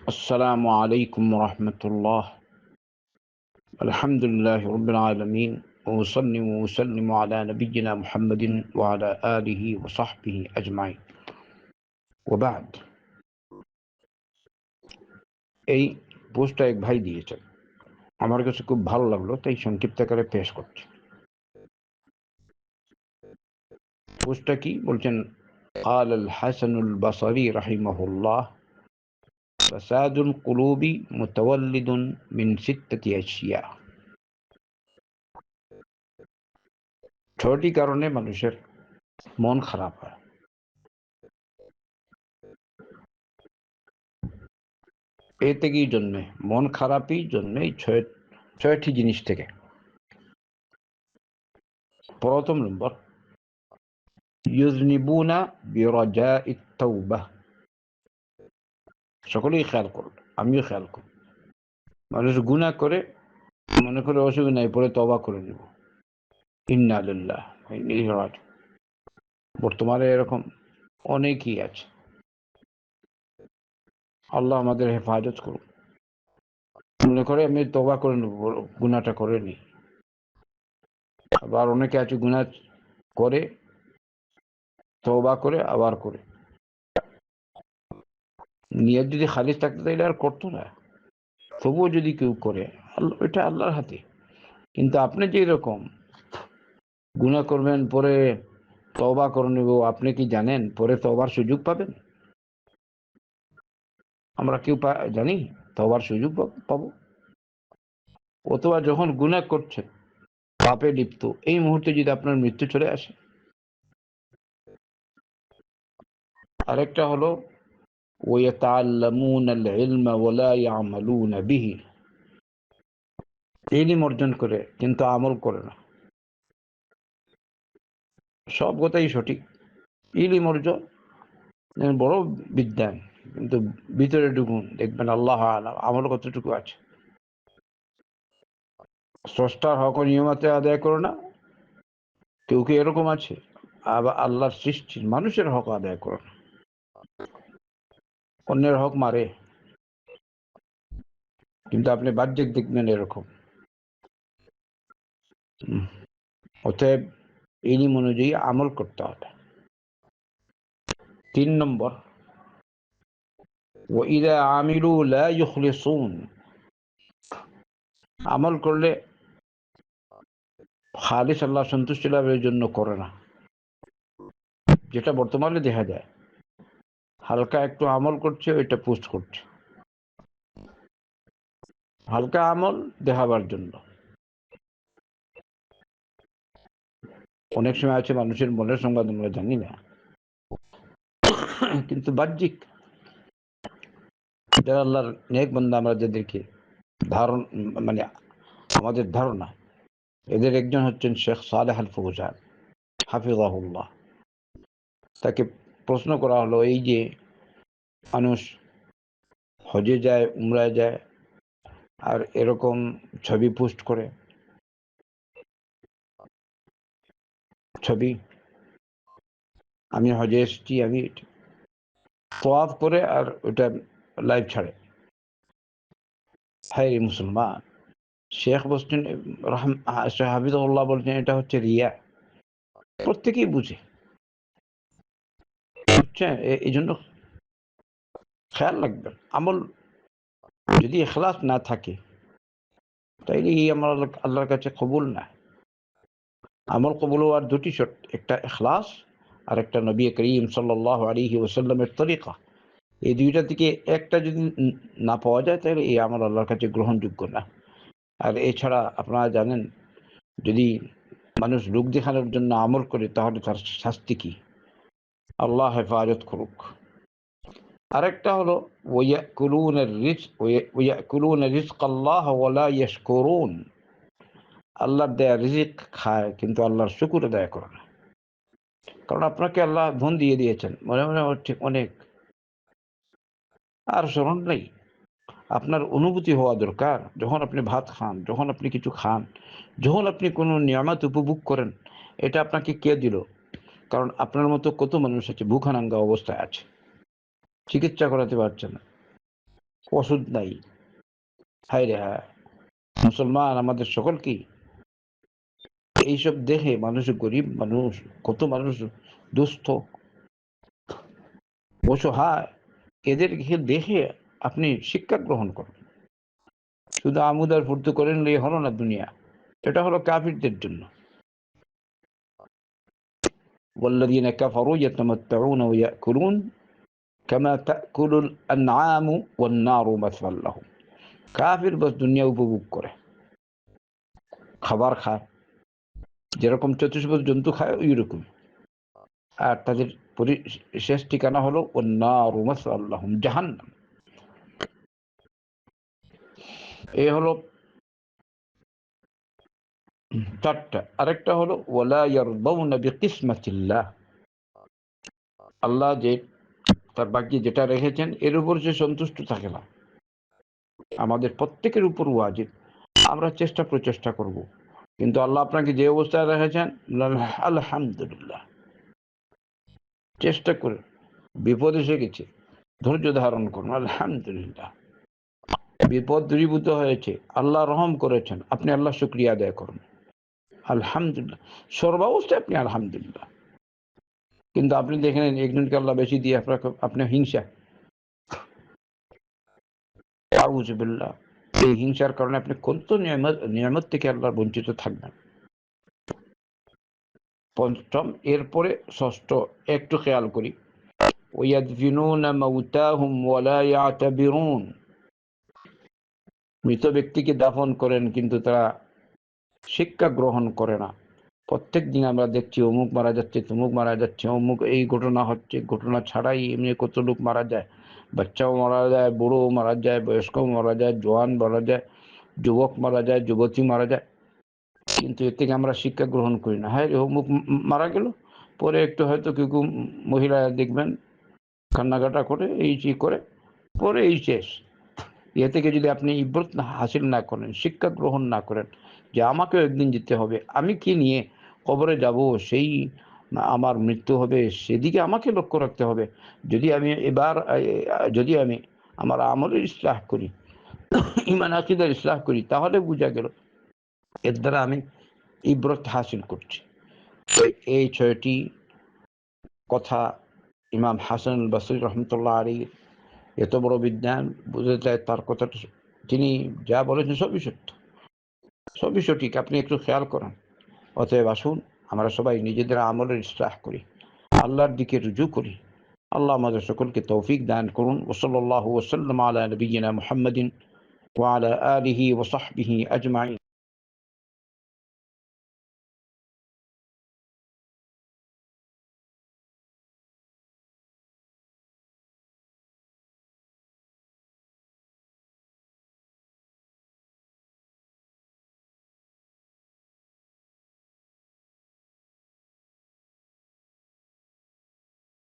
السلام عليكم ورحمة الله. الحمد لله رب العالمين، وأصلي وأسلم على نبينا محمد وعلى آله وصحبه أجمعين وبعد। এই পোস্টটা এক ভাই দিয়েছেন, আমার কাছে খুব ভালো লাগলো, তাই সংক্ষিপ্ত আকারে পেশ করছি। পোস্টটা কি বলছেন? قال الحسن البصري رحمه الله: فساد القلوب متولد من 6 أشياء। 6টি কারণে মানুষের মন খারাপ হয়। এ থেকেই জন্মে, মন খারাপই জন্মে এই ছয়টি জিনিস থেকে। প্রথম নম্বর, ইউজনিবুনা বিরাজাই তাওবাহ। সকলেই খেয়াল করুন, আমিও খেয়াল করি। মানুষ গুনাহ করে, মনে করে অসুবিধা নাই, পরে তওবা করে নেব। ইন্না লিল্লাহ ওয়া ইন্না ইলাইহি রাজিউন। বর্তমানে এরকম অনেকই আছে। আল্লাহ আমাদের হেফাজত করুন। মনে করে আমি তওবা করে নেব, গুনাহটা করে নি। আবার অনেকে আছে গুনাহ করে, তওবা করে, আবার করে। নিয়ত যদি খালিস থাকতো তাহলে আর করতো না। তবুও যদি কেউ করে, এটা আল্লাহর হাতে। কিন্তু আপনি যে এরকম গুনাহ করবেন, পরে তওবা করে নেব, আপনি কি জানেন পরে তওবার সুযোগ পাবেন? আমরা কেউ জানি তওবার সুযোগ পাবো? অথবা যখন গুনাহ করছেন, পাপে লিপ্ত, এই মুহূর্তে যদি আপনার মৃত্যু চলে আসে। আরেকটা হলো ওয়াতাআল্লামুনা আল ইলমা ওয়া লা ইয়ামালুনা বিহি। ইলম অর্জন করে কিন্তু আমল করে না। সব কথাই সঠিক। ইলম অর্জন বড় বিদ্যান, কিন্তু ভিতরে ঢুকুন, দেখবেন আল্লাহ আলাম আমল কতটুকু আছে। স্রষ্টার হক ও নিয়মতে আদায় করো না। কেউ কি এরকম আছে? আবার আল্লাহর সৃষ্টির মানুষের হক আদায় করো না, অন্যের হক মারে। কিন্তু আপনি বাহ্যিক দেখবেন এরকম। অতএব ইলম অনুযায়ী আমল করতে হবে। 3 নম্বর, ওয়াইদা আমিলু লা ইখলিসুন। আমল করলে খালিস আল্লাহ সন্তুষ্টি লাভের জন্য করে না। যেটা বর্তমানে দেখা যায়, হালকা একটু আমল করছে, ওইটা পোস্ট করছে। হালকা আমল দেখাবার জন্য। অনেক সময় আছে মানুষের মনের সংবাদ আমরা জানি না, কিন্তু বাহ্যিক যারা আল্লাহর নেক বান্দা, আমরা যাদেরকে মানে আমাদের ধারণা, এদের একজন হচ্ছেন শেখ সালেহ আল ফৌজান হাফিজাহুল্লাহ। তাকে প্রশ্ন করা হলো, এই যে মানুষ হজে যায়, উমরায় যায়, আর এরকম ছবি পোস্ট করে, ছবি আমি হজে এসেছি, আমি তোয়াফ করে, আর ওটা লাইভ ছাড়ে। হায় মুসলমান! শেখ বলছেন, হাফিজাহুল্লাহ বলছেন, এটা হচ্ছে রিয়া। প্রত্যেকেই বুঝে, বুঝছেন? এই জন্য খেয়াল রাখবেন, আমল যদি ইখলাস না থাকে তাইলে এই আমার আল্লাহর কাছে কবুল না। আমল কবুল হওয়ার দুটি শর্ত, একটা ইখলাস, আর একটা নবী করিম সাল্লাল্লাহু আলাইহি ওয়াসাল্লামের তরিকা। এই দুইটা থেকে একটা যদি না পাওয়া যায়, তাহলে এই আমল আল্লাহর কাছে গ্রহণযোগ্য না। আর এছাড়া আপনারা জানেন, যদি মানুষ লোক দেখানোর জন্য আমল করে, তাহলে তার শাস্তি কি? আল্লাহ হেফাজত করুক। আরেকটা হলো ওয়ায়াকুলুনা রিজকাল্লাহ ওয়া লা ইয়াশকুরুন। আল্লাহর দেয়া রিজিক খায়, কিন্তু আল্লাহর শুকর আদায় করে না। কারণ আপনাকে আল্লাহ ধন দিয়ে দিয়েছেন, মনে মনে হচ্ছে অনেক, আর স্মরণ নেই। আপনার অনুভূতি হওয়া দরকার, যখন আপনি ভাত খান, যখন আপনি কিছু খান, যখন আপনি কোনো নিয়ামত উপভোগ করেন, এটা আপনাকে কে দিল? কারণ আপনার মতো কত মানুষ আছে ভূখানাঙ্গা অবস্থায় আছে, চিকিৎসা করাতে পারছে না, ওষুধ নাই। হায় রে হায়! মুসলমান আমাদের সকলকেই এইসব দেখে, মানুষ গরিব মানুষ, কত মানুষ দুস্থ, অসহায়, এদেরকে দেখে আপনি শিক্ষা গ্রহণ করুন। শুধু আমোদ আর ফুর্তি করে নিলেই হলো না দুনিয়া। এটা হলো কাফিরদের জন্য। والذين كفروا يتمتعون ويأكلون كما تأكل الأنعام والنار مثوى لهم। কাফির বাস দুনিয়া উপভোগ করে, খাবার খায়, যেরকম চতুষ্পদ জন্তু খায় ওই রকম। আর তাদের শেষ ঠিকানা হলো والنار مثوى لهم, জাহান্নাম। এই হলো চারটা। আরেকটা হলো ওয়ালা ইয়ারদাউনা বিকিসমাতিল্লাহ, আল্লাহ যে তার বাকি যেটা রেখেছেন এর উপর সে সন্তুষ্ট থাকে না। আমাদের প্রত্যেকের উপর ওয়াজিব আমরা চেষ্টা প্রচেষ্টা করব, কিন্তু আল্লাহ আপনাকে যে অবস্থায় রেখেছেন আলহামদুলিল্লাহ চেষ্টা করে। বিপদ এসে গেছে, ধৈর্য ধারণ করুন, আলহামদুলিল্লাহ। বিপদ দূরীভূত হয়েছে, আল্লাহ রহম করেছেন, আপনি আল্লাহ শুকরিয়া আদায় করুন, আলহামদুলিল্লাহ। সর্বাবস্থায় আপনি আলহামদুলিল্লাহ। কিন্তু আপনি দেখেন একজনকে আল্লাহ বেশি দিয়ে আপনার হিংসা, আউযুবিল্লাহ। এই হিংসার কারণে আপনি কত নিয়ামত থেকে আল্লাহ বঞ্চিত থাকবেন। পঞ্চম, এরপরে ষষ্ঠ একটু খেয়াল করি, ওয়ায়াদফিনুনা মাউতাহুম ওয়ালা ইয়াতাবিরুন, মৃত ব্যক্তিকে দাফন করেন কিন্তু তারা শিক্ষা গ্রহণ করে না। প্রত্যেক দিন আমরা দেখছি অমুক মারা যাচ্ছে, তমুক মারা যাচ্ছে, অমুক এই ঘটনা হচ্ছে। ঘটনা ছাড়াই এমনি কত লোক মারা যায়, বাচ্চাও মারা যায়, বুড়ো মারা যায়, বয়স্কও মারা যায়, জওয়ান মারা যায়, যুবক মারা যায়, যুবতী মারা যায়। কিন্তু এর থেকে আমরা শিক্ষা গ্রহণ করি না। হ্যাঁ, অমুক মারা গেল, পরে একটু হয়তো কেউ কেউ মহিলা দেখবেন কান্নাকাটা করে, এই করে, পরে এই শেষ। এ থেকে যদি আপনি ইব্রত হাসিল না করেন, শিক্ষা গ্রহণ না করেন যে আমাকেও একদিন যেতে হবে, আমি কি নিয়ে কবরে যাব, সেই আমার মৃত্যু হবে, সেদিকে আমাকে লক্ষ্য রাখতে হবে। যদি আমি আমার আমলের ইসলাহ করি, ইমান আকীদার ইসলাহ করি, তাহলে বোঝা গেল এর দ্বারা আমি ইব্রত হাসিল করছি। এই 6টি কথা ইমাম হাসান আল বসরি রহমতুল্লাহ আলাইহি, এত বড় বিজ্ঞান, বোঝা যায় তার কথাটা, তিনি যা বলেছেন সবই সত্য, সবই সঠিক। আপনি একটু খেয়াল করেন। অতএব আসুন আমরা সবাই নিজেদের আমলের ইসলাহ করি, আল্লাহর দিকে রুজু করি। আল্লাহ আমাদের সকলকে তৌফিক দান করুন। ওয়াসাল্লাল্লাহু ওয়াসাল্লাম আলা নবিয়িনা মুহাম্মাদিন ওয়া আলা আলিহি ওয়া সাহবিহি আজমাইন।